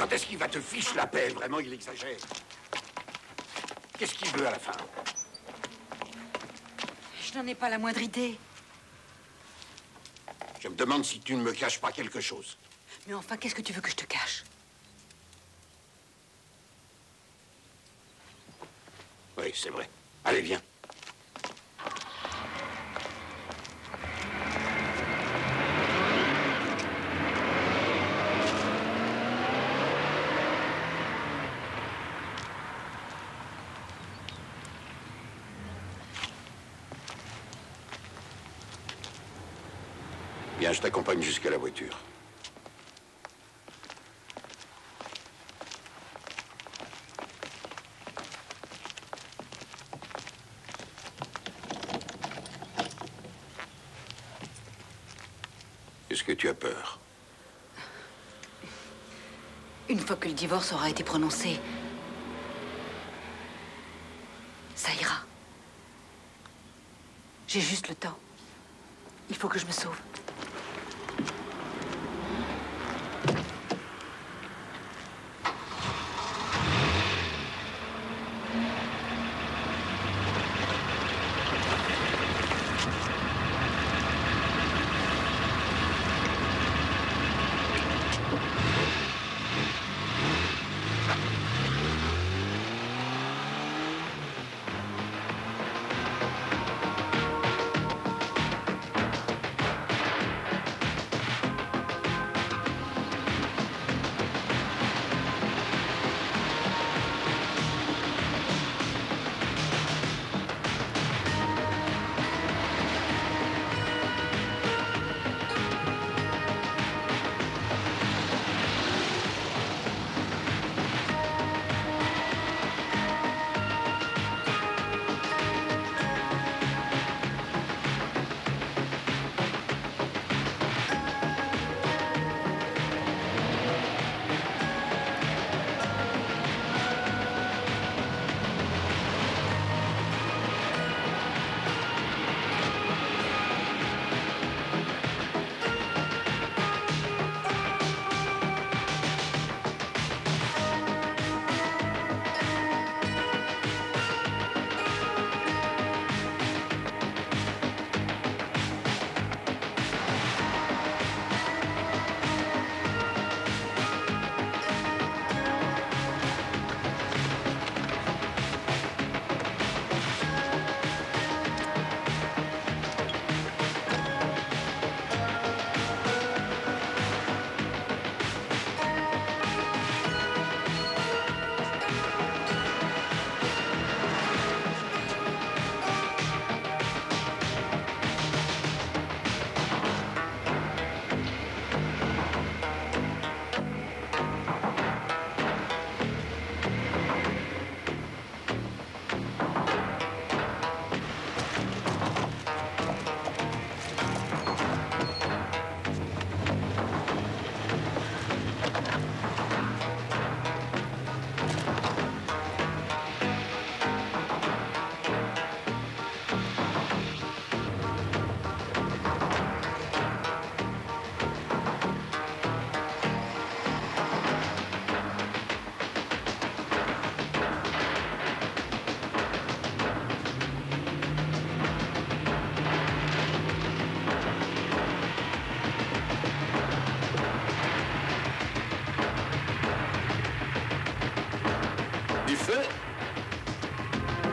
Quand est-ce qu'il va te fiche la paix? Vraiment, il exagère. Qu'est-ce qu'il veut à la fin? Je n'en ai pas la moindre idée. Je me demande si tu ne me caches pas quelque chose. Mais enfin, qu'est-ce que tu veux que je te cache? Oui, c'est vrai. Allez, viens. Viens, je t'accompagne jusqu'à la voiture. Est-ce que tu as peur? Une fois que le divorce aura été prononcé, ça ira. J'ai juste le temps. Il faut que je me sauve.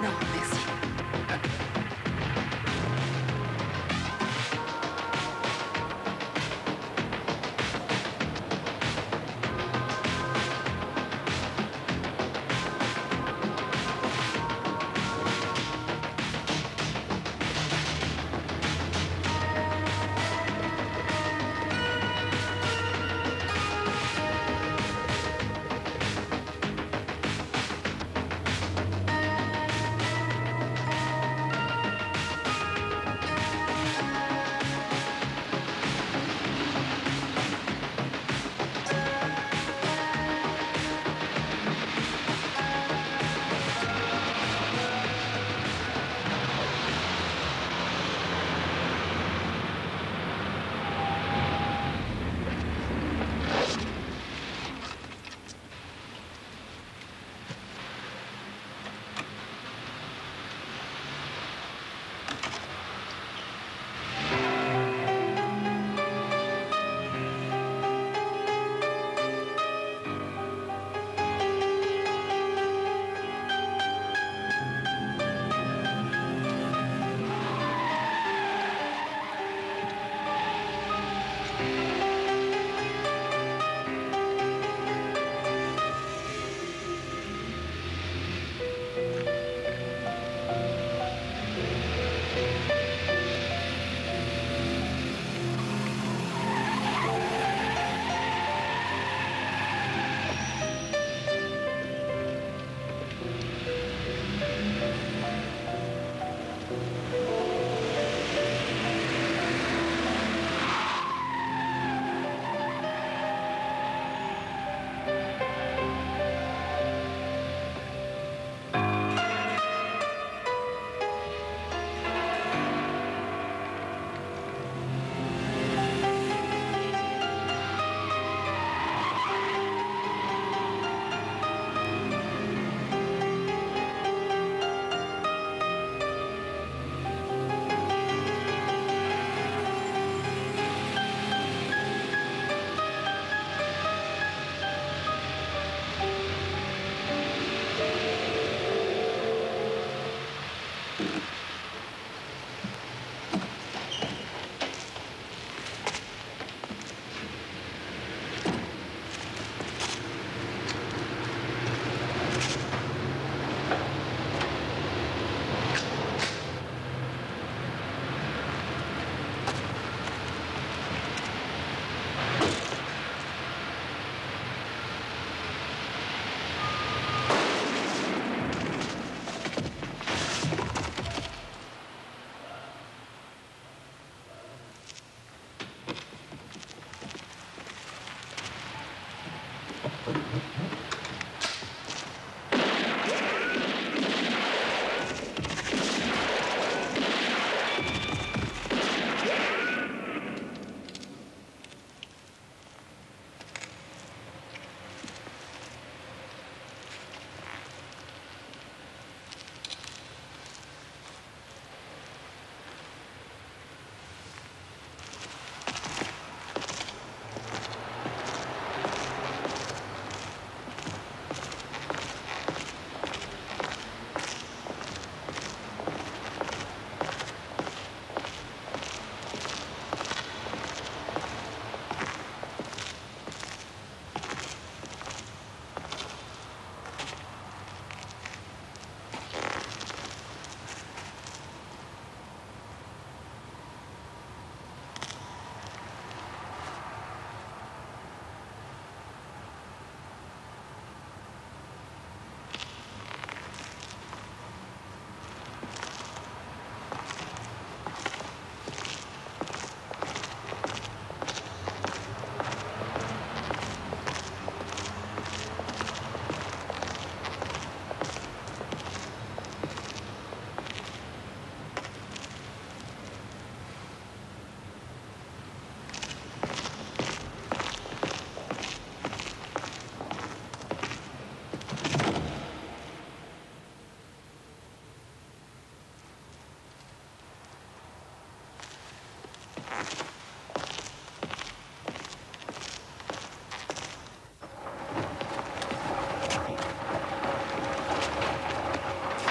Non, merci.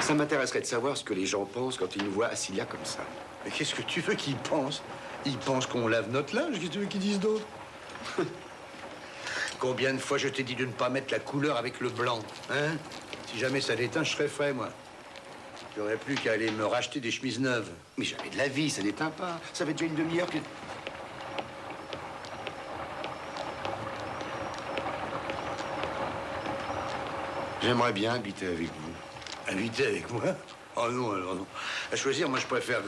Ça m'intéresserait de savoir ce que les gens pensent quand ils nous voient assis là comme ça. Mais qu'est-ce que tu veux qu'ils pensent? Ils pensent qu'on lave notre linge. Qu'est-ce que tu veux qu'ils disent d'autre? Combien de fois je t'ai dit de ne pas mettre la couleur avec le blanc, hein? Si jamais ça l'éteint, je serais frais, moi. J'aurais plus qu'à aller me racheter des chemises neuves. Mais jamais de la vie, ça n'éteint pas. Ça fait déjà une demi-heure que... J'aimerais bien habiter avec vous. Habiter avec moi? Oh non, alors non. À choisir, moi, je préfère...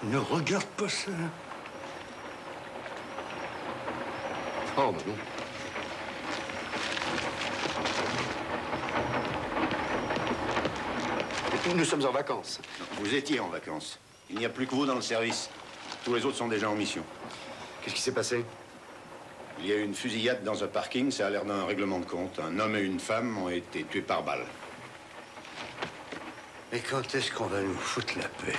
Ne regarde pas ça. Oh, bah non. Nous sommes en vacances. Vous étiez en vacances. Il n'y a plus que vous dans le service. Tous les autres sont déjà en mission. Qu'est-ce qui s'est passé? Il y a eu une fusillade dans un parking, ça a l'air d'un règlement de compte. Un homme et une femme ont été tués par balle. Mais quand est-ce qu'on va nous foutre la paix?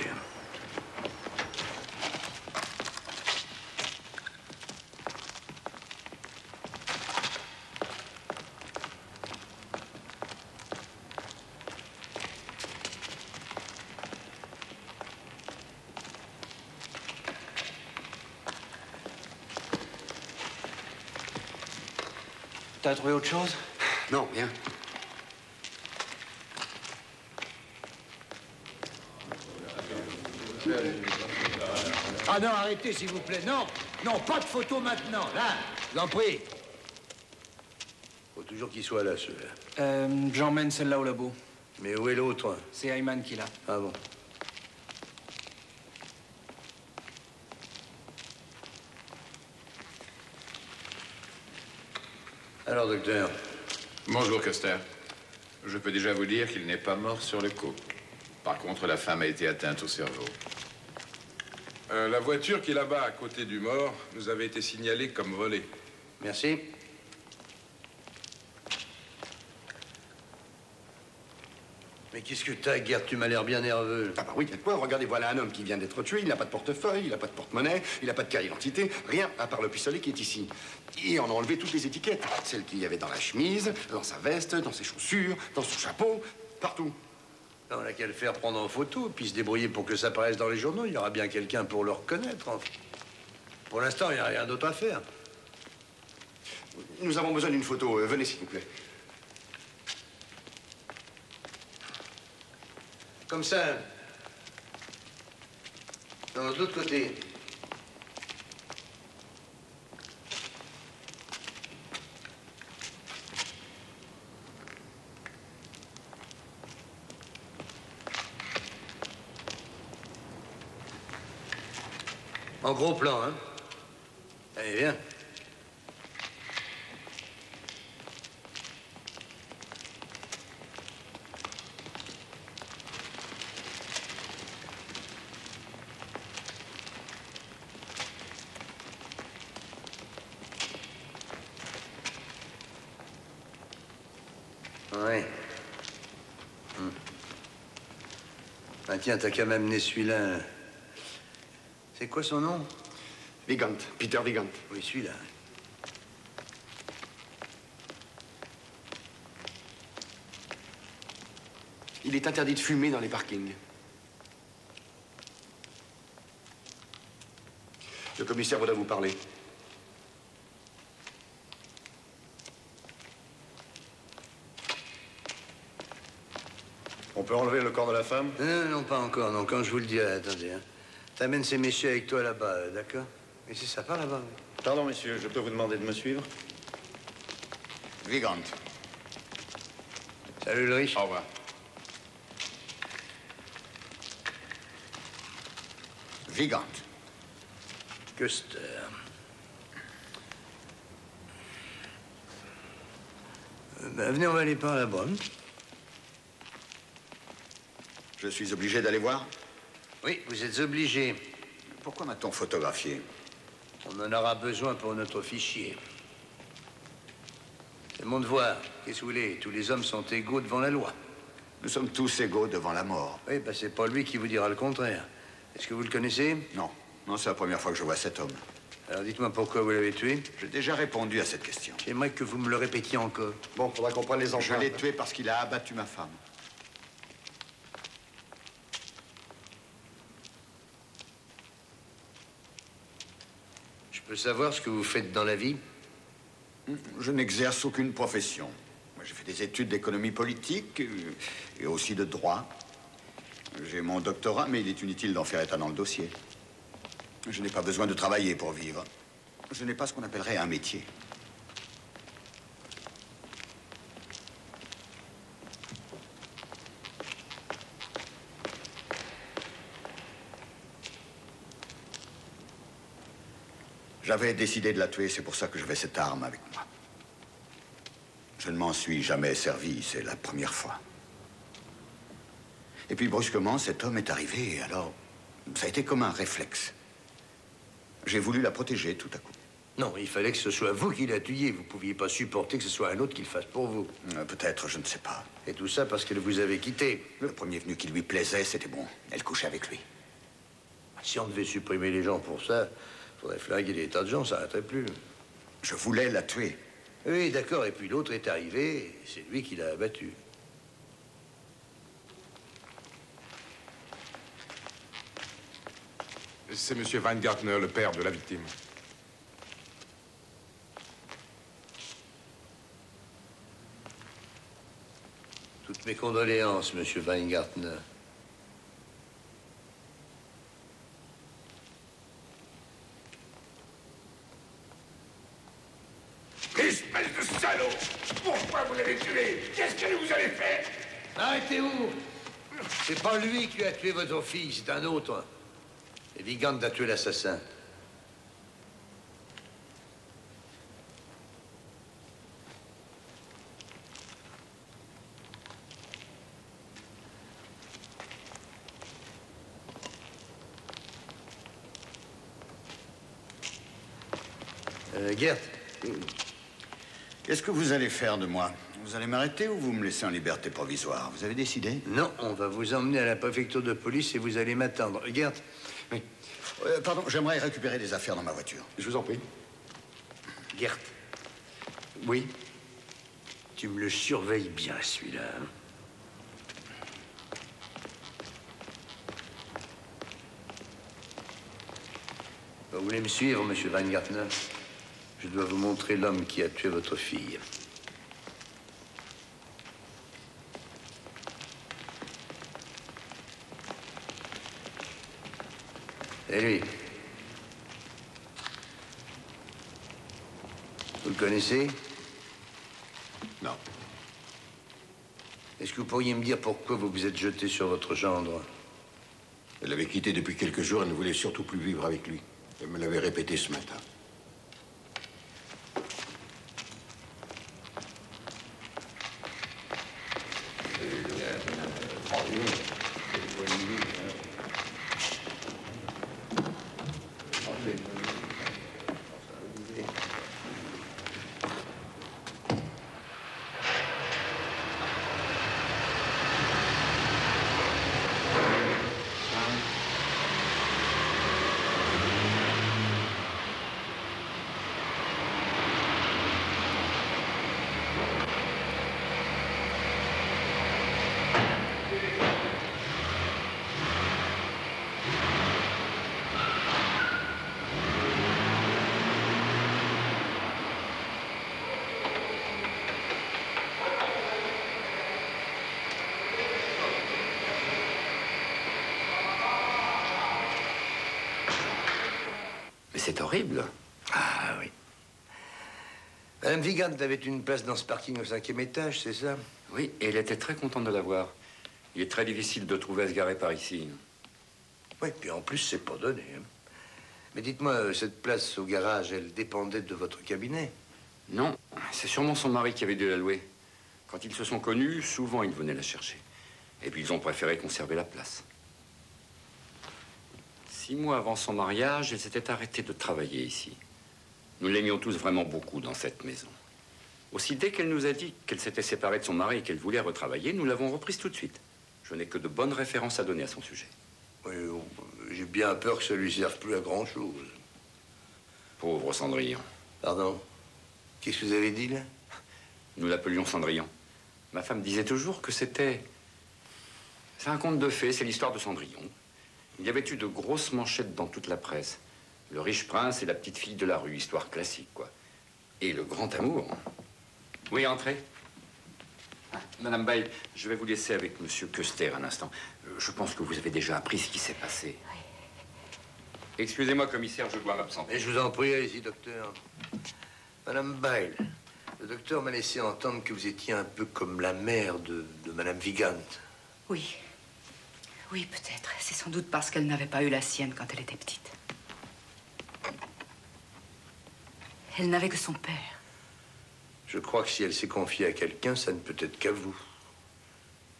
T'as trouvé autre chose? Non, rien. Ah non, arrêtez, s'il vous plaît. Non, non, pas de photos maintenant. Là, j'en prie. Faut toujours qu'il soit là, celui-là. J'emmène celle-là au labo. Mais où est l'autre? C'est Ayman qui l'a. Ah bon. Alors, docteur? Bonjour, Custer. Je peux déjà vous dire qu'il n'est pas mort sur le coup. Par contre, la femme a été atteinte au cerveau. La voiture qui est là-bas, à côté du mort, nous avait été signalée comme volée. Merci. Mais qu'est-ce que t'as, Gerd? Tu m'as l'air bien nerveux. Ah bah oui, il y a de quoi. Regardez, voilà un homme qui vient d'être tué. Il n'a pas de portefeuille, il n'a pas de porte-monnaie, il n'a pas de carte d'identité. Rien, à part le pistolet qui est ici. Et on a enlevé toutes les étiquettes. Celles qu'il y avait dans la chemise, dans sa veste, dans ses chaussures, dans son chapeau, partout. On n'a qu'à le faire prendre en photo, puis se débrouiller pour que ça paraisse dans les journaux. Il y aura bien quelqu'un pour le reconnaître. Pour l'instant, il n'y a rien d'autre à faire. Nous avons besoin d'une photo. Venez, s'il vous plaît. Comme ça. Non, de l'autre côté. En gros plan, hein? Allez, viens. Ouais. Ah tiens, t'as qu'à m'amener celui-là. C'est quoi son nom? Vigant, Peter Vigant. Oui, celui-là. Il est interdit de fumer dans les parkings. Le commissaire voudrait vous parler. On peut enlever le corps de la femme? Non, non, pas encore. Non, quand je vous le dirai, attendez. Hein. T'amènes ces messieurs avec toi là-bas, d'accord? Mais c'est ça, par là-bas. Oui. Pardon, monsieur, je peux vous demander de me suivre? Vigant. Salut, Ulrich. Au revoir. Vigant. Custer. Ben, venez, on va aller par là-bas. Je suis obligé d'aller voir? Oui, vous êtes obligé. Pourquoi m'a-t-on photographié? On en aura besoin pour notre fichier. C'est mon devoir. Qu'est-ce que vous voulez? Tous les hommes sont égaux devant la loi. Nous sommes tous égaux devant la mort. Oui, ben c'est pas lui qui vous dira le contraire. Est-ce que vous le connaissez? Non, non, c'est la première fois que je vois cet homme. Alors dites-moi pourquoi vous l'avez tué. J'ai déjà répondu à cette question. J'aimerais que vous me le répétiez encore. Bon, faudra qu'on prenne les Je empreintes. l'ai tué parce qu'il a abattu ma femme. Je peux savoir ce que vous faites dans la vie? Je n'exerce aucune profession. Moi, j'ai fait des études d'économie politique et aussi de droit. J'ai mon doctorat, mais il est inutile d'en faire état dans le dossier. Je n'ai pas besoin de travailler pour vivre. Je n'ai pas ce qu'on appellerait un métier. J'avais décidé de la tuer, c'est pour ça que j'avais cette arme avec moi. Je ne m'en suis jamais servi, c'est la première fois. Et puis brusquement, cet homme est arrivé, et alors, ça a été comme un réflexe. J'ai voulu la protéger tout à coup. Non, il fallait que ce soit vous qui la tuiez. Vous ne pouviez pas supporter que ce soit un autre qui le fasse pour vous. Peut-être, je ne sais pas. Et tout ça parce qu'elle vous avait quitté. Le premier venu qui lui plaisait, c'était bon. Elle couchait avec lui. Si on devait supprimer les gens pour ça, il faudrait flinguer des tas de gens, ça n'arrêterait plus. Je voulais la tuer. Oui, d'accord, et puis l'autre est arrivé, et c'est lui qui l'a abattu. C'est Monsieur Weingartner, le père de la victime. Toutes mes condoléances, Monsieur Weingartner. Espèce de salaud! Pourquoi vous l'avez tué? Qu'est-ce que vous avez fait? Arrêtez-vous! C'est pas lui qui a tué votre fille, c'est un autre. Et Vigand a tué l'assassin. Gert. Qu'est-ce que vous allez faire de moi? Vous allez m'arrêter ou vous me laissez en liberté provisoire? Vous avez décidé? Non, on va vous emmener à la préfecture de police et vous allez m'attendre. Gert. Oui. Pardon, j'aimerais récupérer des affaires dans ma voiture. Je vous en prie. Gert. Oui. Tu me le surveilles bien, celui-là. Hein? Vous voulez me suivre, Monsieur Weingartner? Je dois vous montrer l'homme qui a tué votre fille. Et lui? Vous le connaissez? Non. Est-ce que vous pourriez me dire pourquoi vous vous êtes jeté sur votre gendre? Elle l'avait quitté depuis quelques jours, elle ne voulait surtout plus vivre avec lui. Elle me l'avait répété ce matin. C'est horrible. Ah oui. Madame Vigand avait une place dans ce parking au 5e étage, c'est ça? Oui, et elle était très contente de l'avoir. Il est très difficile de trouver à se garer par ici. Oui, puis en plus, c'est pas donné. Hein. Mais dites-moi, cette place au garage, elle dépendait de votre cabinet? Non, c'est sûrement son mari qui avait dû la louer. Quand ils se sont connus, souvent il venait la chercher. Et puis ils ont préféré conserver la place. 6 mois avant son mariage, elle s'était arrêtée de travailler ici. Nous l'aimions tous vraiment beaucoup dans cette maison. Aussi, dès qu'elle nous a dit qu'elle s'était séparée de son mari et qu'elle voulait retravailler, nous l'avons reprise tout de suite. Je n'ai que de bonnes références à donner à son sujet. Oui, j'ai bien peur que ça lui serve plus à grand-chose. Pauvre Cendrillon. Pardon? Qu'est-ce que vous avez dit, là? Nous l'appelions Cendrillon. Ma femme disait toujours que c'était... C'est un conte de fées, c'est l'histoire de Cendrillon. Il y avait eu de grosses manchettes dans toute la presse. Le riche prince et la petite fille de la rue, histoire classique, quoi. Et le grand amour. Oui, entrez. Madame Bail, je vais vous laisser avec Monsieur Köster un instant. Je pense que vous avez déjà appris ce qui s'est passé. Oui. Excusez-moi, commissaire, je dois m'absenter. Mais je vous en prie, allez-y, docteur. Madame Bail, le docteur m'a laissé entendre que vous étiez un peu comme la mère de Madame Vigant. Oui. Oui, peut-être. C'est sans doute parce qu'elle n'avait pas eu la sienne quand elle était petite. Elle n'avait que son père. Je crois que si elle s'est confiée à quelqu'un, ça ne peut être qu'à vous.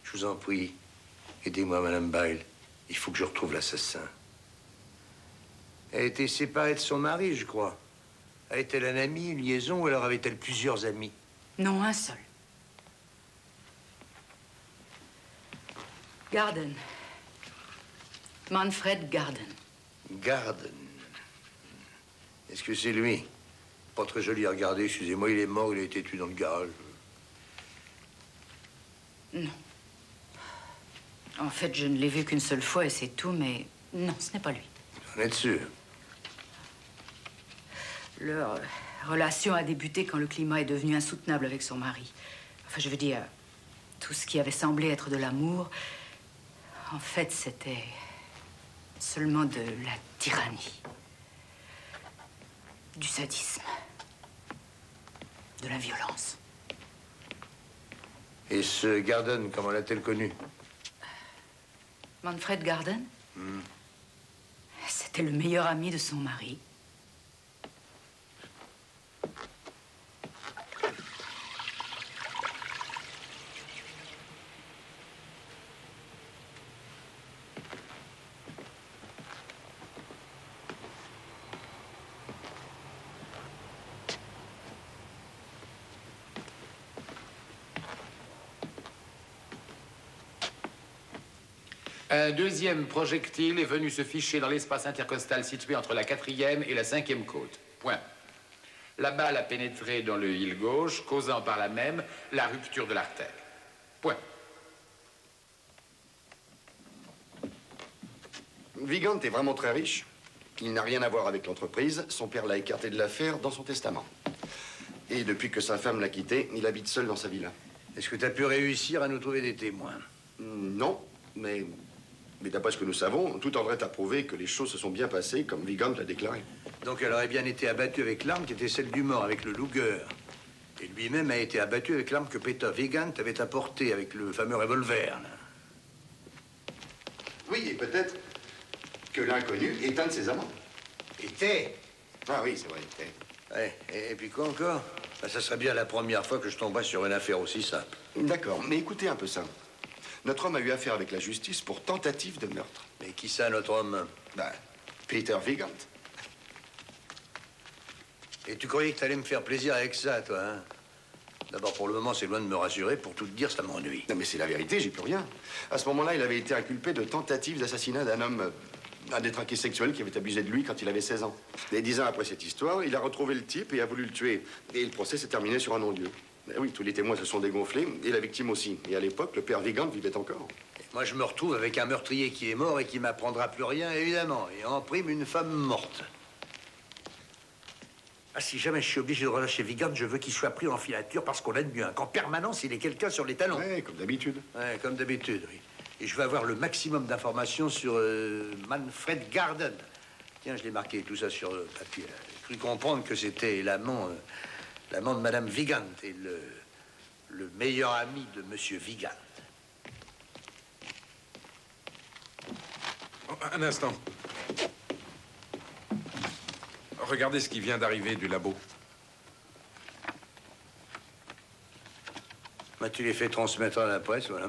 Je vous en prie, aidez-moi, Madame Bail. Il faut que je retrouve l'assassin. Elle était séparée de son mari, je crois. A-t-elle un ami, une liaison, ou alors avait-elle plusieurs amis? Non, un seul. Garden. Manfred Garden. Garden. Est-ce que c'est lui? Pas très joli à regarder, excusez-moi, il est mort, il a été tué dans le garage. Non. En fait, je ne l'ai vu qu'une seule fois et c'est tout, mais non, ce n'est pas lui. Vous en êtes sûr? Leur relation a débuté quand le climat est devenu insoutenable avec son mari. Enfin, je veux dire, tout ce qui avait semblé être de l'amour, en fait, c'était seulement de la tyrannie, du sadisme, de la violence. Et ce Garden, comment l'a-t-elle connu? Manfred Garden? C'était le meilleur ami de son mari. Un deuxième projectile est venu se ficher dans l'espace intercostal situé entre la 4e et la 5e côte. Point. La balle a pénétré dans le île gauche, causant par là même la rupture de l'artère. Point. Vigant est vraiment très riche. Il n'a rien à voir avec l'entreprise. Son père l'a écarté de l'affaire dans son testament. Et depuis que sa femme l'a quitté, il habite seul dans sa villa. Est-ce que tu as pu réussir à nous trouver des témoins? Non, mais d'après ce que nous savons, tout tendrait à prouver que les choses se sont bien passées comme Vigant l'a déclaré. Donc elle aurait bien été abattue avec l'arme qui était celle du mort, avec le Luger. Et lui-même a été abattu avec l'arme que Peter Vigant avait apportée avec le fameux revolver. Oui, et peut-être que l'inconnu est un de ses amants. Était? Ah oui, c'est vrai, était. Ouais, et puis quoi encore? Ben, ça serait bien la première fois que je tomberais sur une affaire aussi simple. D'accord, mais écoutez un peu ça. Notre homme a eu affaire avec la justice pour tentative de meurtre. Mais qui ça, notre homme? Ben, Peter Vigant. Et tu croyais que t'allais me faire plaisir avec ça, toi, hein? D'abord, pour le moment, c'est loin de me rassurer. Pour tout te dire, ça m'ennuie. Non, mais c'est la vérité, j'ai plus rien. À ce moment-là, il avait été inculpé de tentative d'assassinat d'un homme, un détraqué sexuel qui avait abusé de lui quand il avait 16 ans. Et 10 ans après cette histoire, il a retrouvé le type et a voulu le tuer. Et le procès s'est terminé sur un non-lieu. Oui, tous les témoins se sont dégonflés, et la victime aussi. Et à l'époque, le père Vigant vivait encore. Et moi, je me retrouve avec un meurtrier qui est mort et qui m'apprendra plus rien, évidemment. Et en prime, une femme morte. Ah, si jamais je suis obligé de relâcher Vigant, je veux qu'il soit pris en filature parce qu'on l'aime bien. Qu'en permanence, il est quelqu'un sur les talons. Ouais, comme d'habitude. Ouais, comme d'habitude, oui. Et je veux avoir le maximum d'informations sur Manfred Garden. Tiens, je l'ai marqué tout ça sur le papier. J'ai cru comprendre que c'était l'amant de Madame Vigant et le meilleur ami de Monsieur Vigant. Oh, un instant. Regardez ce qui vient d'arriver du labo. Bah, tu les fais transmettre à la presse, voilà.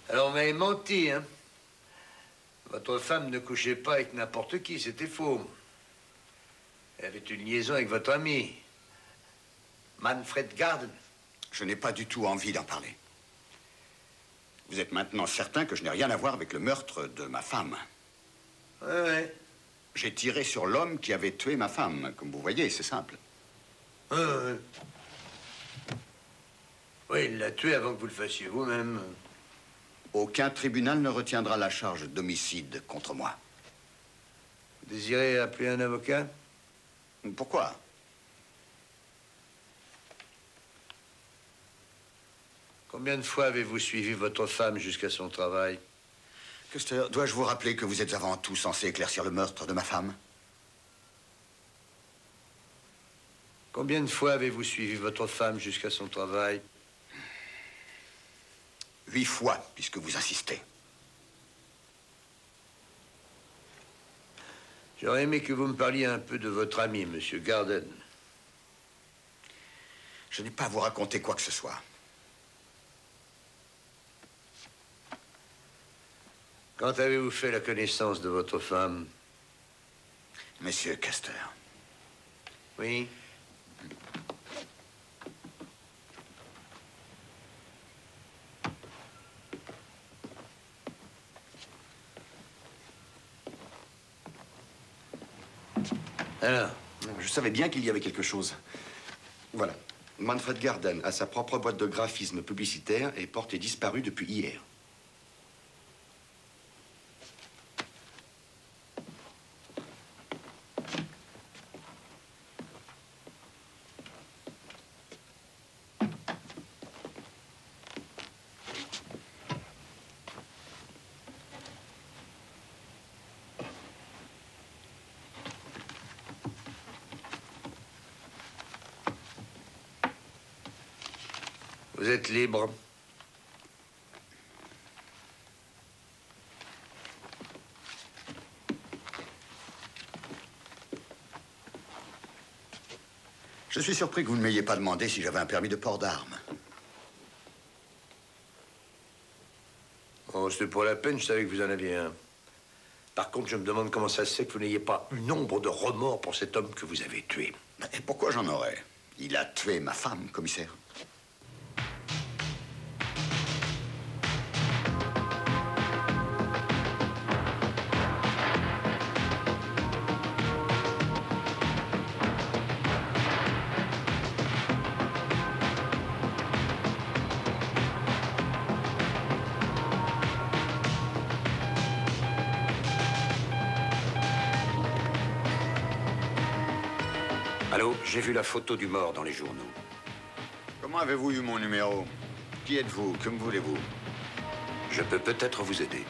Alors, vous m'avez menti, hein? Votre femme ne couchait pas avec n'importe qui, c'était faux. Elle avait une liaison avec votre ami, Manfred Garden. Je n'ai pas du tout envie d'en parler. Vous êtes maintenant certain que je n'ai rien à voir avec le meurtre de ma femme. Ouais. J'ai tiré sur l'homme qui avait tué ma femme. Comme vous voyez, c'est simple. Ouais. Oui, il l'a tué avant que vous le fassiez vous-même. Aucun tribunal ne retiendra la charge d'homicide contre moi. Vous désirez appeler un avocat? Pourquoi? Combien de fois avez-vous suivi votre femme jusqu'à son travail? Custer, dois-je vous rappeler que vous êtes avant tout censé éclaircir le meurtre de ma femme? Combien de fois avez-vous suivi votre femme jusqu'à son travail? 8 fois, puisque vous insistez. J'aurais aimé que vous me parliez un peu de votre ami, Monsieur Garden. Je n'ai pas à vous raconter quoi que ce soit. Quand avez-vous fait la connaissance de votre femme? Monsieur Custer. Oui? Alors? Je savais bien qu'il y avait quelque chose. Voilà. Manfred Garden a sa propre boîte de graphisme publicitaire et porté disparu depuis hier. Vous êtes libre. Je suis surpris que vous ne m'ayez pas demandé si j'avais un permis de port d'armes. Oh, c'était pour la peine, je savais que vous en aviez un. Par contre, je me demande comment ça se fait que vous n'ayez pas une ombre de remords pour cet homme que vous avez tué. Et pourquoi j'en aurais? Il a tué ma femme, commissaire. Allô, j'ai vu la photo du mort dans les journaux. Comment avez-vous eu mon numéro? Qui êtes-vous? Que me voulez-vous? Je peux peut-être vous aider.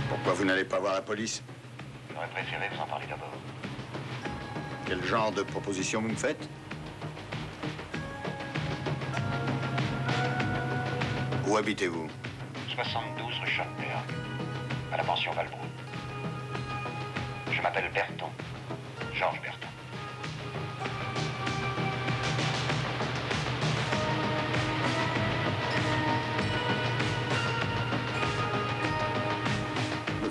Pourquoi vous n'allez pas voir la police? J'aurais préféré vous en parler d'abord. Quel genre de proposition vous me faites? Où habitez-vous? 72 rue Schönberg, à la pension Valbrun. Je m'appelle Berton, Georges Berton.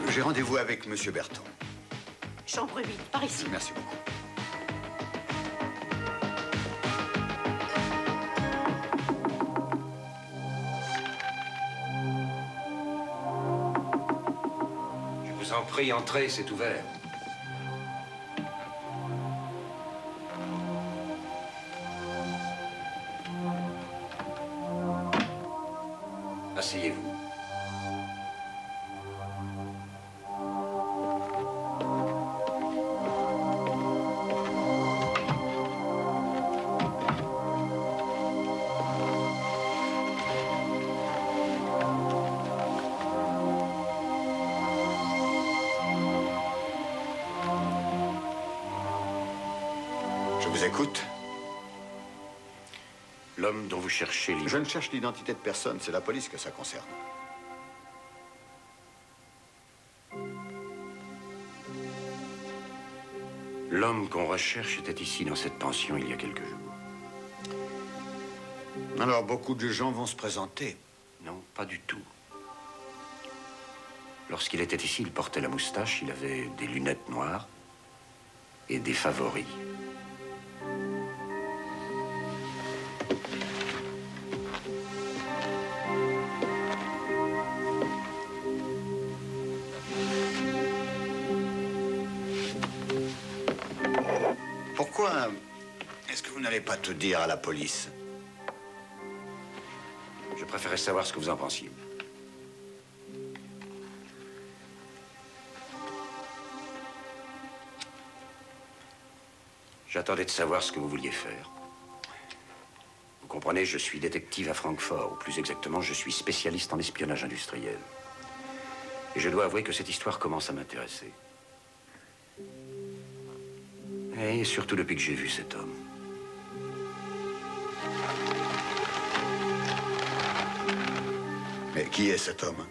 J'ai rendez-vous avec Monsieur Berton. Chambre 8, par ici. Merci beaucoup. Je vous en prie, entrez, c'est ouvert. Asseyez-vous. Je vous écoute. L'homme dont vous cherchez les... Je ne cherche l'identité de personne, c'est la police que ça concerne. L'homme qu'on recherche était ici, dans cette pension, il y a quelques jours. Alors, beaucoup de gens vont se présenter? Non, pas du tout. Lorsqu'il était ici, il portait la moustache, il avait des lunettes noires et des favoris. Pourquoi est-ce que vous n'allez pas tout dire à la police? Je préférais savoir ce que vous en pensiez. J'attendais de savoir ce que vous vouliez faire. Vous comprenez, je suis détective à Francfort, ou plus exactement, je suis spécialiste en espionnage industriel. Et je dois avouer que cette histoire commence à m'intéresser. Et surtout depuis que j'ai vu cet homme. Mais qui est cet homme?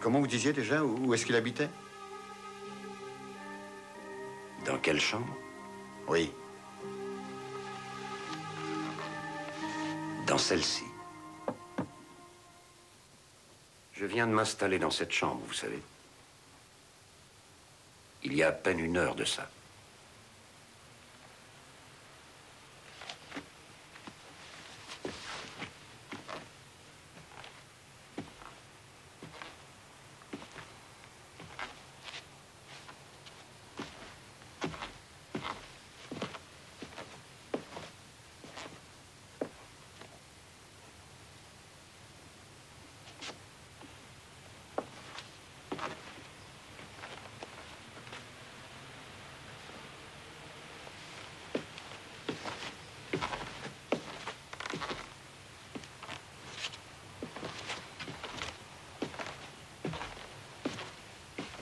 Comment vous disiez déjà? Où est-ce qu'il habitait? Dans quelle chambre? Oui. Dans celle-ci. Je viens de m'installer dans cette chambre, vous savez. Il y a à peine 1 heure de ça.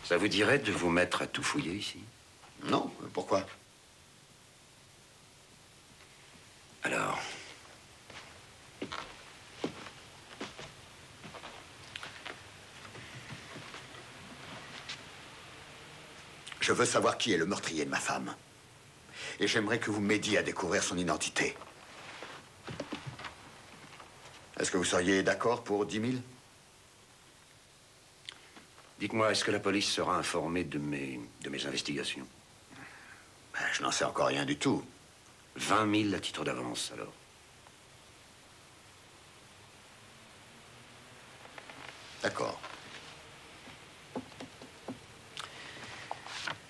Ça vous dirait de vous mettre à tout fouiller ici? Non, pourquoi? Alors... Je veux savoir qui est le meurtrier de ma femme. Et j'aimerais que vous m'aidiez à découvrir son identité. Est-ce que vous seriez d'accord pour 10 000? Dites-moi, est-ce que la police sera informée de mes investigations? Ben, je n'en sais encore rien du tout. 20 000 à titre d'avance, alors. D'accord.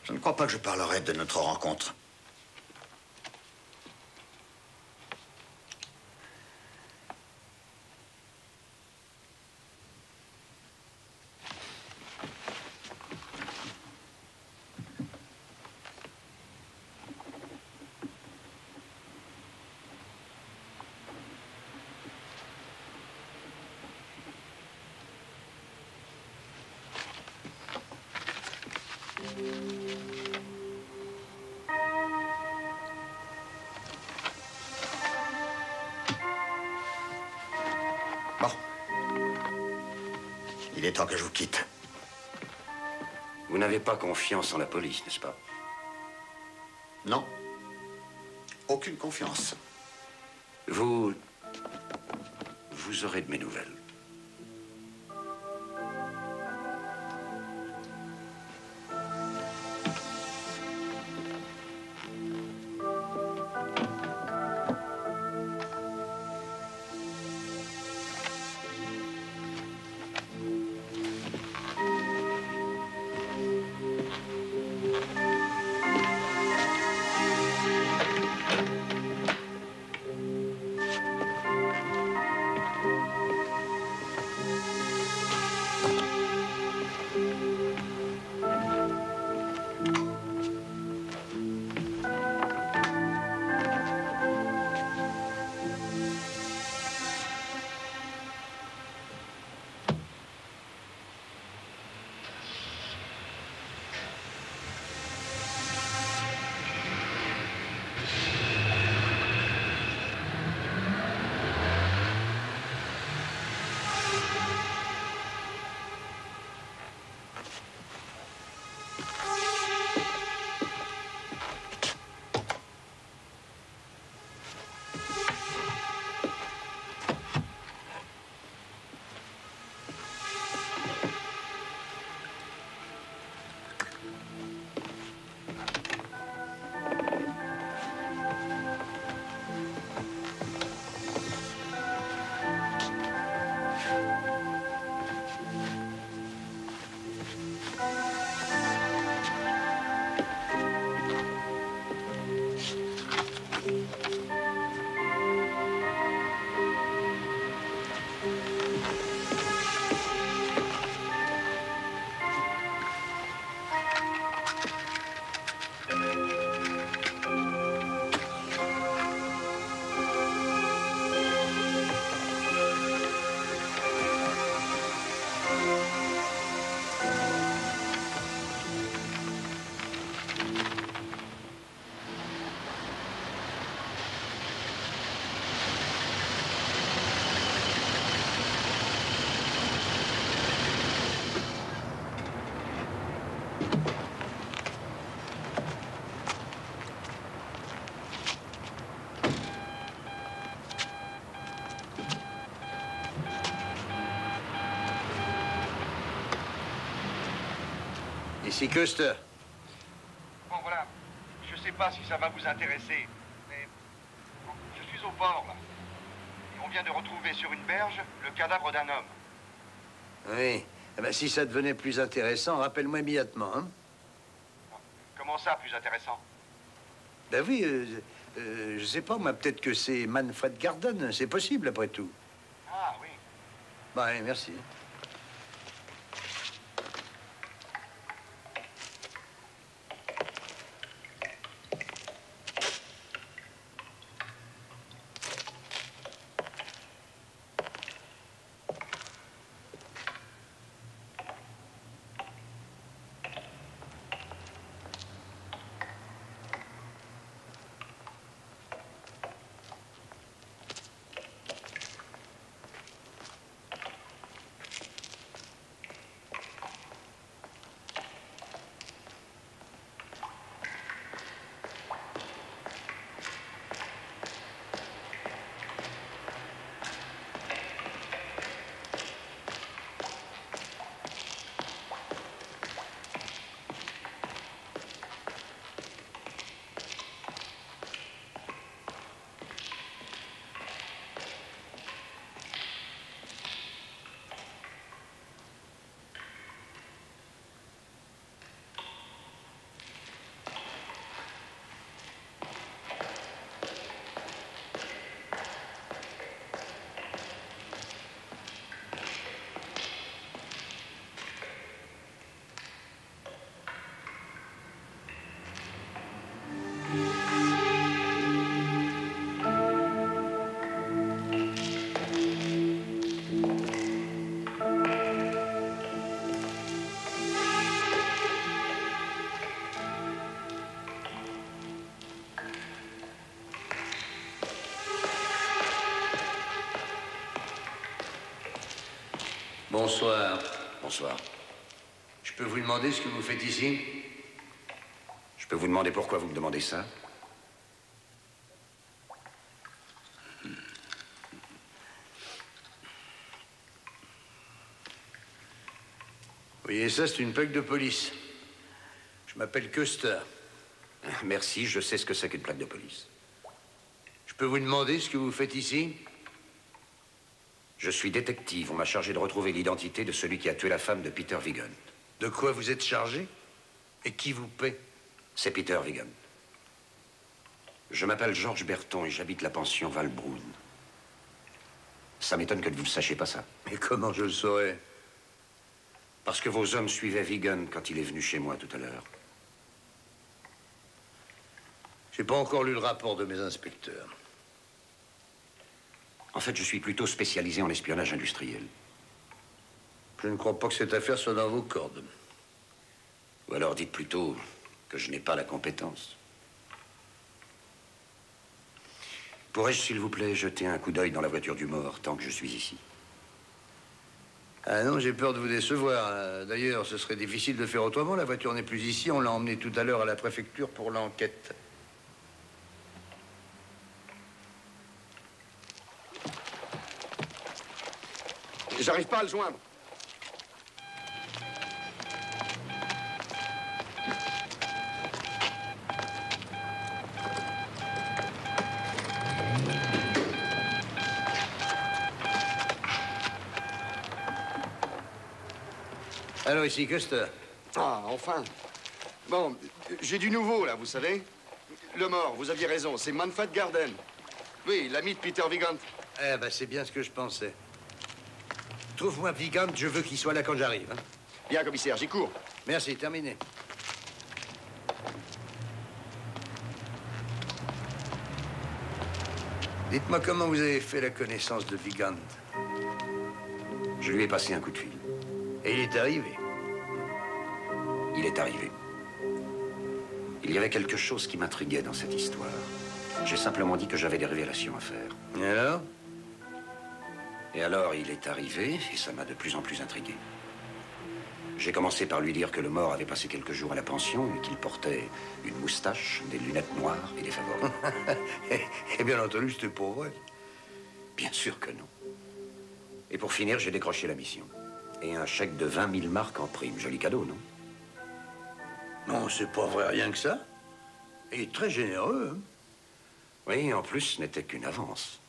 Je ne crois pas que je parlerai de notre rencontre. Bon. Il est temps que je vous quitte. Vous n'avez pas confiance en la police, n'est-ce pas? Non. Aucune confiance. Vous aurez de mes nouvelles. Ici Custer. Bon, voilà. Je sais pas si ça va vous intéresser, mais je suis au port, là. Et on vient de retrouver sur une berge le cadavre d'un homme. Oui. Eh ben, si ça devenait plus intéressant, rappelle-moi immédiatement, hein? Comment ça, plus intéressant? Ben oui, je sais pas, moi, peut-être que c'est Manfred Garden. C'est possible, après tout. Ah, oui. Bah, oui, merci. Bonsoir. Bonsoir. Je peux vous demander ce que vous faites ici? Je peux vous demander pourquoi vous me demandez ça? Vous voyez, ça, c'est une plaque de police. Je m'appelle Custer. Merci, je sais ce que c'est qu'une plaque de police. Je peux vous demander ce que vous faites ici? Je suis détective. On m'a chargé de retrouver l'identité de celui qui a tué la femme de Peter Wiegand. De quoi vous êtes chargé? Et qui vous paie? C'est Peter Wiegand. Je m'appelle Georges Berton et j'habite la pension Valbrunn. Ça m'étonne que vous ne sachiez pas ça. Mais comment je le saurais? Parce que vos hommes suivaient Wiegand quand il est venu chez moi tout à l'heure. J'ai pas encore lu le rapport de mes inspecteurs. En fait, je suis plutôt spécialisé en espionnage industriel. Je ne crois pas que cette affaire soit dans vos cordes. Ou alors dites plutôt que je n'ai pas la compétence. Pourrais-je, s'il vous plaît, jeter un coup d'œil dans la voiture du mort tant que je suis ici? Ah non, j'ai peur de vous décevoir. D'ailleurs, ce serait difficile de faire autrement. La voiture n'est plus ici. On l'a emmenée tout à l'heure à la préfecture pour l'enquête. J'arrive pas à le joindre. Alors, ici, Custer. Ah, enfin. Bon, j'ai du nouveau, là, vous savez. Le mort, vous aviez raison, c'est Manfred Garden. Oui, l'ami de Peter Wiegand. Eh ben, c'est bien ce que je pensais. Trouve-moi Wiegand, je veux qu'il soit là quand j'arrive. Hein. Bien, commissaire, j'y cours. Merci, terminé. Dites-moi comment vous avez fait la connaissance de Wiegand. Je lui ai passé un coup de fil. Et il est arrivé. Il est arrivé. Il y avait quelque chose qui m'intriguait dans cette histoire. J'ai simplement dit que j'avais des révélations à faire. Et alors? Et alors, il est arrivé, et ça m'a de plus en plus intrigué. J'ai commencé par lui dire que le mort avait passé quelques jours à la pension et qu'il portait une moustache, des lunettes noires et des favoris. Et bien entendu, c'était pour vrai. Bien sûr que non. Et pour finir, j'ai décroché la mission. Et un chèque de 20 000 marks en prime. Joli cadeau, non? Non, c'est pas vrai, rien que ça. Et très généreux, hein. Oui, en plus, ce n'était qu'une avance.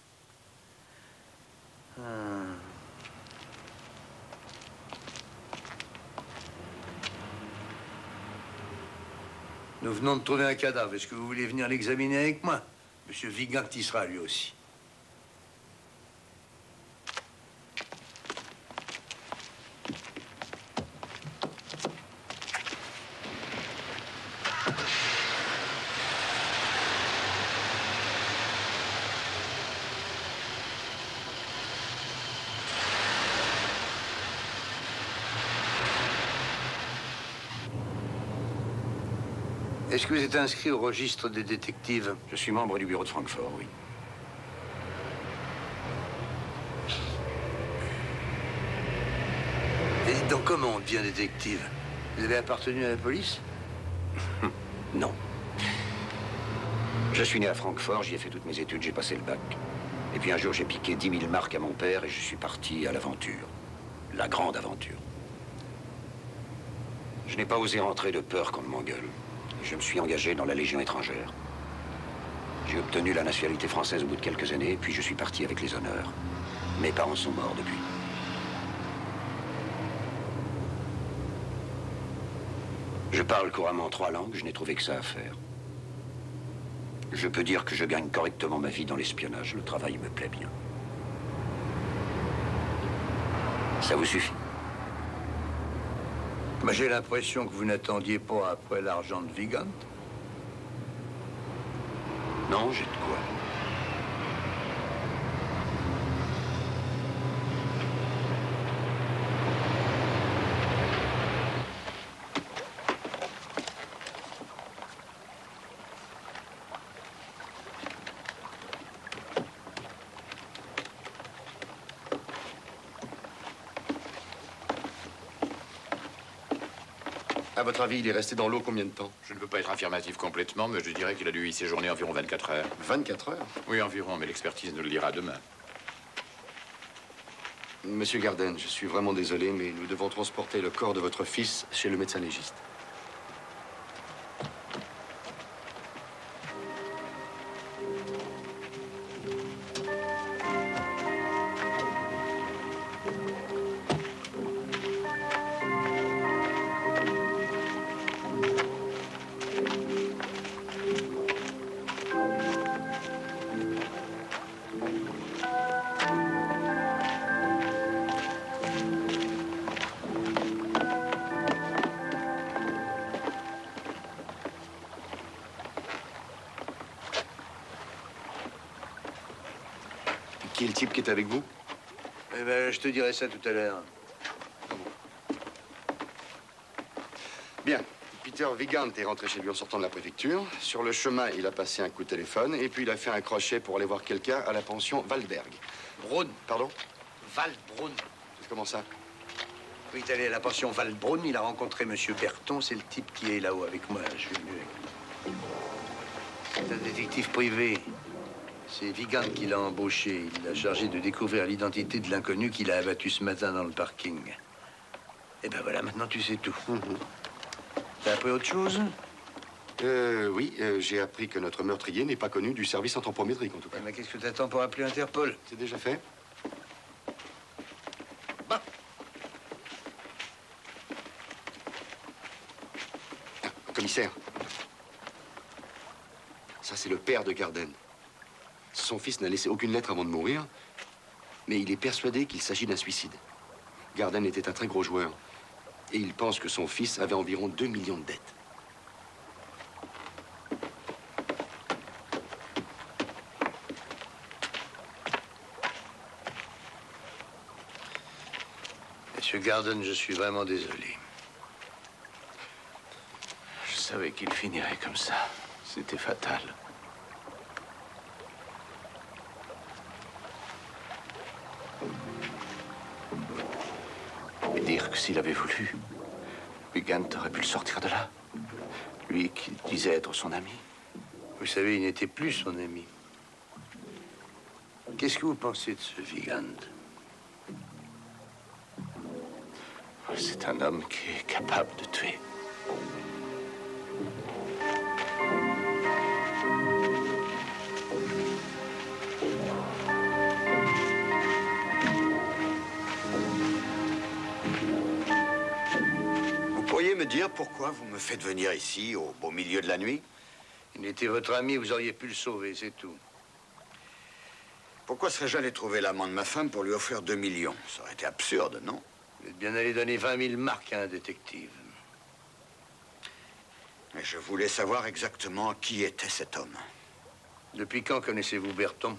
Nous venons de trouver un cadavre. Est-ce que vous voulez venir l'examiner avec moi? Monsieur Vigand y sera, lui aussi. Est-ce que vous êtes inscrit au registre des détectives? Je suis membre du bureau de Francfort, oui. Et dites donc, comment on devient détective? Vous avez appartenu à la police? Non. Je suis né à Francfort, j'y ai fait toutes mes études, j'ai passé le bac. Et puis un jour, j'ai piqué 10 000 marks à mon père et je suis parti à l'aventure. La grande aventure. Je n'ai pas osé rentrer de peur qu'on ne m'engueule. Je me suis engagé dans la Légion étrangère. J'ai obtenu la nationalité française au bout de quelques années, puis je suis parti avec les honneurs. Mes parents sont morts depuis. Je parle couramment 3 langues, je n'ai trouvé que ça à faire. Je peux dire que je gagne correctement ma vie dans l'espionnage. Le travail me plaît bien. Ça vous suffit? Bah, j'ai l'impression que vous n'attendiez pas après l'argent de Vigand. Non, j'ai de quoi. À votre avis, il est resté dans l'eau combien de temps? Je ne peux pas être affirmatif complètement, mais je dirais qu'il a dû y séjourner environ 24 heures. 24 heures? Oui, environ, mais l'expertise nous le dira demain. Monsieur Garden, je suis vraiment désolé, mais nous devons transporter le corps de votre fils chez le médecin légiste. Qui est le type qui est avec vous? Eh ben, je te dirai ça tout à l'heure. Bien. Peter Vigand est rentré chez lui en sortant de la préfecture. Sur le chemin, il a passé un coup de téléphone et puis il a fait un crochet pour aller voir quelqu'un à la pension Waldberg. Braun. Pardon? Waldbraun. Comment ça? Il est allé à la pension Waldbraun, il a rencontré Monsieur Berton, c'est le type qui est là-haut avec moi. Je suis venu avec lui. C'est un détective privé. C'est Vigand qui l'a embauché. Il l'a chargé de découvrir l'identité de l'inconnu qu'il a abattu ce matin dans le parking. Et ben voilà, maintenant tu sais tout. T'as appris autre chose? Oui, j'ai appris que notre meurtrier n'est pas connu du service anthropométrique, en tout cas. Mais qu'est-ce que t'attends pour appeler Interpol? C'est déjà fait. Bah. Commissaire. Ça, c'est le père de Garden. Son fils n'a laissé aucune lettre avant de mourir, mais il est persuadé qu'il s'agit d'un suicide. Garden était un très gros joueur, et il pense que son fils avait environ 2 millions de dettes. Monsieur Garden, je suis vraiment désolé. Je savais qu'il finirait comme ça. C'était fatal. Et dire que s'il avait voulu, Vigand aurait pu le sortir de là. Lui qui disait être son ami. Vous savez, il n'était plus son ami. Qu'est-ce que vous pensez de ce Vigand? C'est un homme qui est capable de tuer. me dire pourquoi vous me faites venir ici, au beau milieu de la nuit? Il était votre ami, vous auriez pu le sauver, c'est tout. Pourquoi serais-je allé trouver l'amant de ma femme pour lui offrir 2 millions? Ça aurait été absurde, non? Vous êtes bien allé donner 20 000 marques à un détective. Mais je voulais savoir exactement qui était cet homme. Depuis quand connaissez-vous Berton?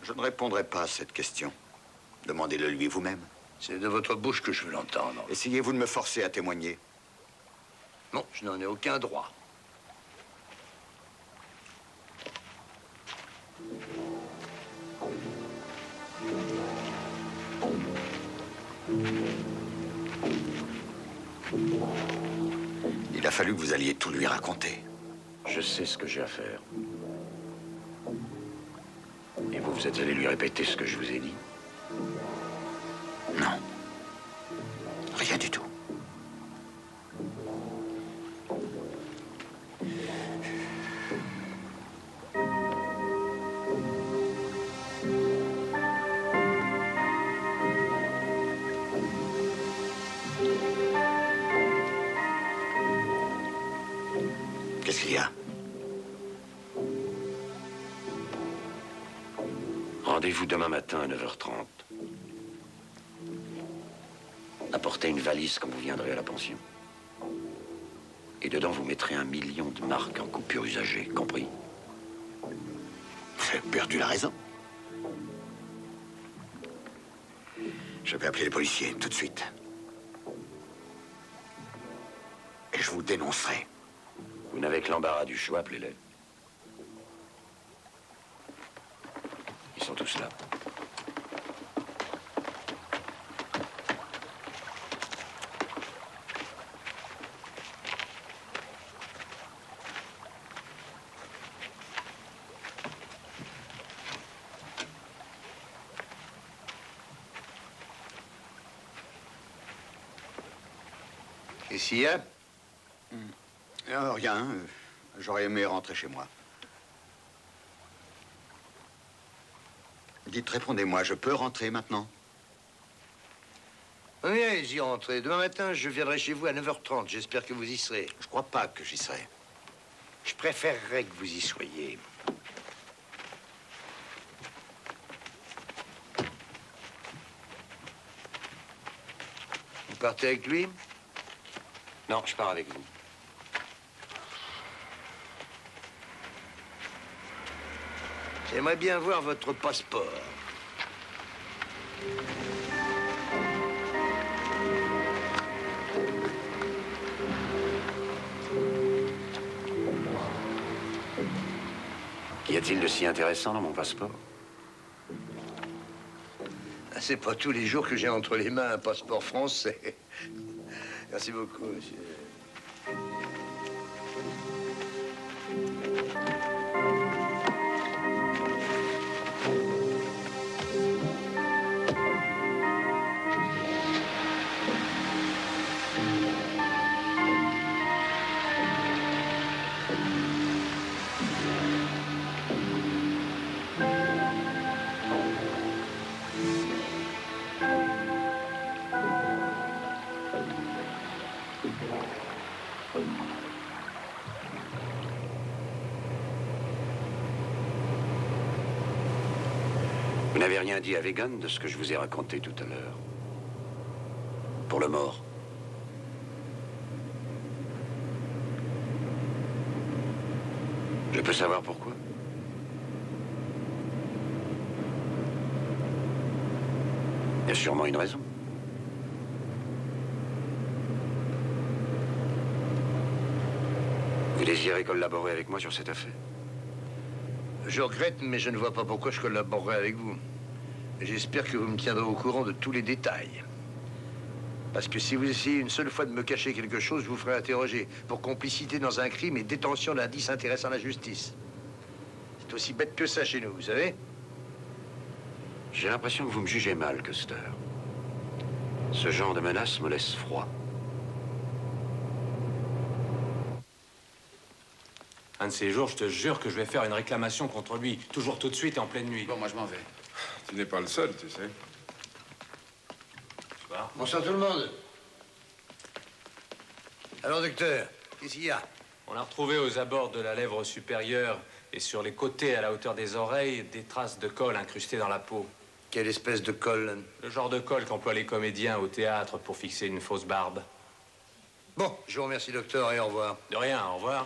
Je ne répondrai pas à cette question. Demandez-le lui vous-même. C'est de votre bouche que je veux l'entendre. Essayez-vous de me forcer à témoigner. Non, je n'en ai aucun droit. Il a fallu que vous alliez tout lui raconter. Je sais ce que j'ai à faire. Et vous, vous êtes allé lui répéter ce que je vous ai dit? Non. Rien du tout. Qu'est-ce qu'il y a? Rendez-vous demain matin à 9h30. Apportez une valise quand vous viendrez à la pension. Et dedans, vous mettrez 1 million de marques en coupure usagée, compris? J'ai perdu la raison. Je vais appeler les policiers tout de suite. Et je vous dénoncerai. Vous n'avez que l'embarras du choix, appelez-les. Ils sont tous là. Et s'il y a? Rien. J'aurais aimé rentrer chez moi. Dites, répondez-moi, je peux rentrer maintenant? Oui, allez-y, rentrez. Demain matin, je viendrai chez vous à 9h30. J'espère que vous y serez. Je crois pas que j'y serai. Je préférerais que vous y soyez. Vous partez avec lui? Non, je pars avec vous. J'aimerais bien voir votre passeport. Qu'y a-t-il de si intéressant dans mon passeport? Ah, c'est pas tous les jours que j'ai entre les mains un passeport français. Merci beaucoup, monsieur. Vous n'avez rien dit à Vegan de ce que je vous ai raconté tout à l'heure? Pour le mort. Je peux savoir pourquoi? Il y a sûrement une raison. Vous désirez collaborer avec moi sur cette affaire? Je regrette, mais je ne vois pas pourquoi je collaborerai avec vous. J'espère que vous me tiendrez au courant de tous les détails. Parce que si vous essayez une seule fois de me cacher quelque chose, je vous ferai interroger pour complicité dans un crime et détention d'indices intéressant la justice. C'est aussi bête que ça chez nous, vous savez? J'ai l'impression que vous me jugez mal, Custer. Ce genre de menace me laisse froid. Un de ces jours, je te jure que je vais faire une réclamation contre lui, toujours tout de suite et en pleine nuit. Bon, moi, je m'en vais. Tu n'es pas le seul, tu sais. Bonsoir. Bonsoir tout le monde. Alors, docteur, qu'est-ce qu'il y a? On a retrouvé aux abords de la lèvre supérieure et sur les côtés, à la hauteur des oreilles, des traces de colle incrustées dans la peau. Quelle espèce de colle? Le genre de colle qu'emploient les comédiens au théâtre pour fixer une fausse barbe. Bon, je vous remercie, docteur, et au revoir. De rien, au revoir.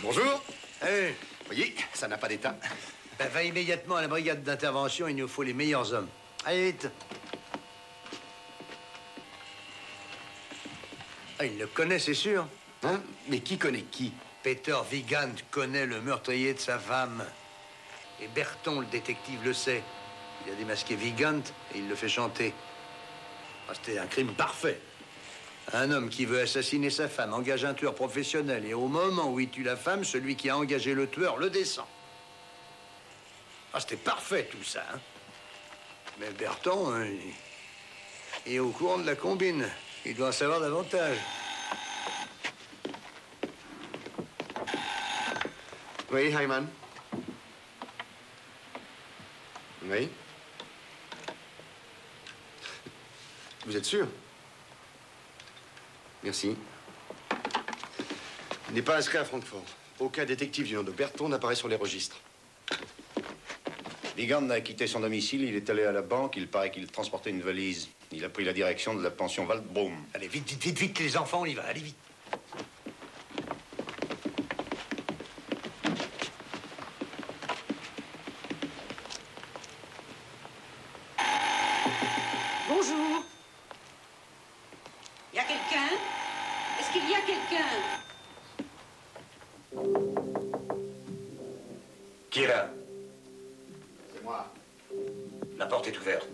Bonjour. Hey. Voyez, ça n'a pas d'état. Ben, va immédiatement à la brigade d'intervention, il nous faut les meilleurs hommes. Allez, vite. Ah, il le connaît, c'est sûr. Hein? Mais qui connaît qui? Peter Vigand connaît le meurtrier de sa femme. Et Berton, le détective, le sait. Il a démasqué Vigand et il le fait chanter. Ah, c'était un crime parfait. Un homme qui veut assassiner sa femme engage un tueur professionnel et au moment où il tue la femme, celui qui a engagé le tueur le descend. Ah, c'était parfait tout ça, hein? Mais Berton, hein, il est au courant de la combine. Il doit en savoir davantage. Oui, Hyman. Oui. Vous êtes sûr? Merci. Il n'est pas inscrit à Francfort. Aucun détective du nom de Berton n'apparaît sur les registres. Vigand a quitté son domicile, il est allé à la banque, il paraît qu'il transportait une valise. Il a pris la direction de la pension Waldbaum. Allez, vite, vite, vite, vite, les enfants, on y va, allez vite. Bonjour. Y a quelqu'un? Est-ce qu'il y a quelqu'un? Qui est là? C'est moi. La porte est ouverte.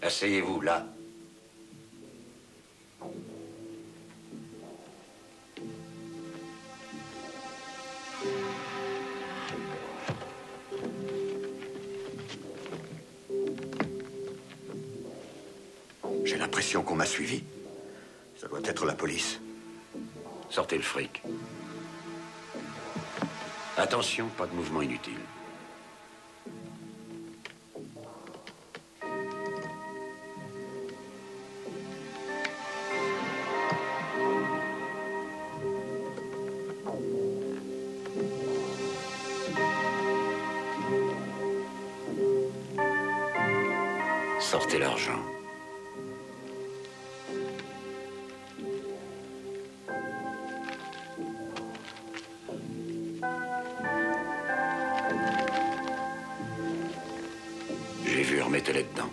Asseyez-vous là. J'ai l'impression qu'on m'a suivi. Ça doit être la police. Sortez le fric. Attention, pas de mouvement inutile. Sortez l'argent. J'ai vu, remettez-les dedans.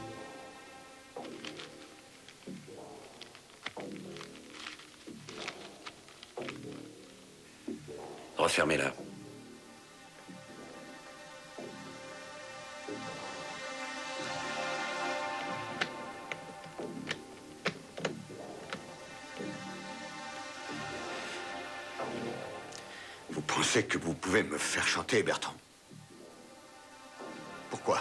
Refermez-la. Vous pensez que vous pouvez me faire chanter, Berton? Pourquoi?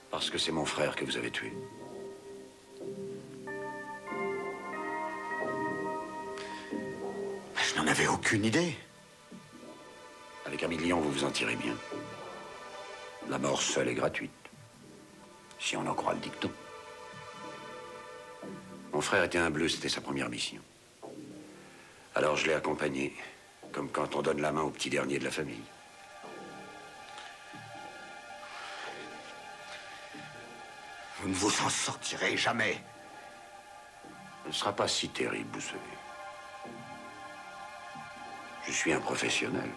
Parce que c'est mon frère que vous avez tué. Je n'en avais aucune idée. Avec 1 million, vous vous en tirez bien. La mort seule est gratuite. Si on en croit le dicton. Mon frère était un bleu, c'était sa première mission. Alors je l'ai accompagné, comme quand on donne la main au petit dernier de la famille. Vous ne vous en sortirez jamais. Ce ne sera pas si terrible, vous savez. Je suis un professionnel.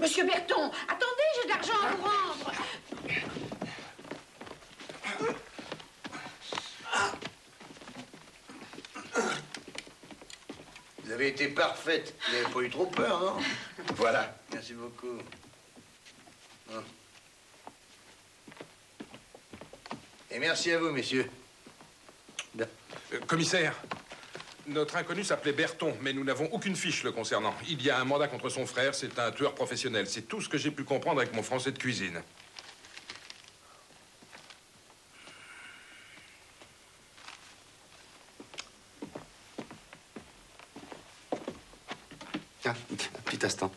Monsieur Berton, attendez, j'ai de l'argent à vous rendre. Vous avez été parfaite. Vous n'avez pas eu trop peur, non? Voilà. Merci beaucoup. Hein. Et merci à vous, messieurs. Bien. Commissaire, notre inconnu s'appelait Berton, mais nous n'avons aucune fiche le concernant. Il y a un mandat contre son frère, c'est un tueur professionnel. C'est tout ce que j'ai pu comprendre avec mon français de cuisine. Tiens, un petit instant.